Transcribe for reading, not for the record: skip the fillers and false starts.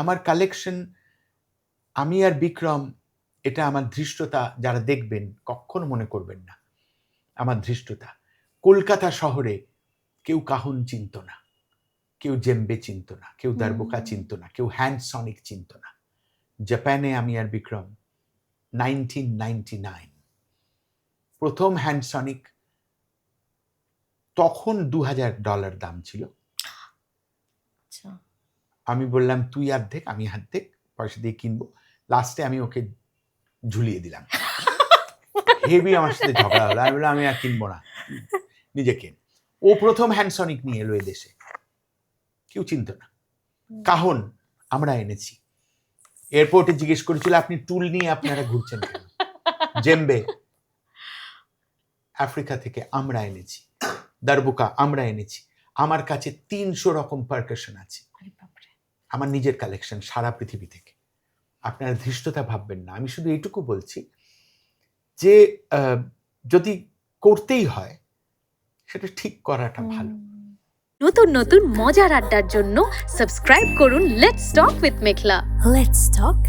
আমার কালেকশন, আমি আর বিক্রম, এটা আমার ধৃষ্টতা। যারা দেখবেন কখনো মনে করবেন না আমার ধৃষ্টতা। কলকাতা শহরে কেউ কাহুন চিনত না, কেউ জেম্বে চিনত না, কেউ দারবোকা চিনত না, কেউ হ্যান্ডসনিক চিনত না। জাপানে আমি আর বিক্রম 1999 প্রথম হ্যান্ডসনিক, তখন $2000 দাম ছিল। আচ্ছা, আমি বললাম তুই অর্ধেক আমি অর্ধেক পয়সা দিয়ে কিনবো। লাস্টে আমি ওকে ঝুলিয়ে দিলাম। হেভি আমার সাথে ঝগড়া হলো। আমি বললাম আমি আর কিনবো না, নিজে কেন। ও প্রথম হ্যান্ডসনিক নিয়ে এলো এদেশে, কেউ চিনত না। কাহন আমরা এনেছি। এয়ারপোর্টে জিজ্ঞেস করেছিল আপনি টুল নিয়ে আপনারা ঘুরছেন কেন? জেম্বে আফ্রিকা থেকে আমরা এনেছি, দারবুকা আমরা এনেছি। আমার কাছে 300 রকম পারকাশন আছে, আরে বাপরে। আমার নিজের কালেকশন সারা পৃথিবী থেকে। আপনারা ধৃষ্টতা ভাববেন না। আমি শুধু এইটুকু বলছি যে যদি করতেই হয় সেটা ঠিক করাটা ভালো। নতুন নতুন মজার আড্ডার জন্য সাবস্ক্রাইব করুন let's talk with Meghla. Let's talk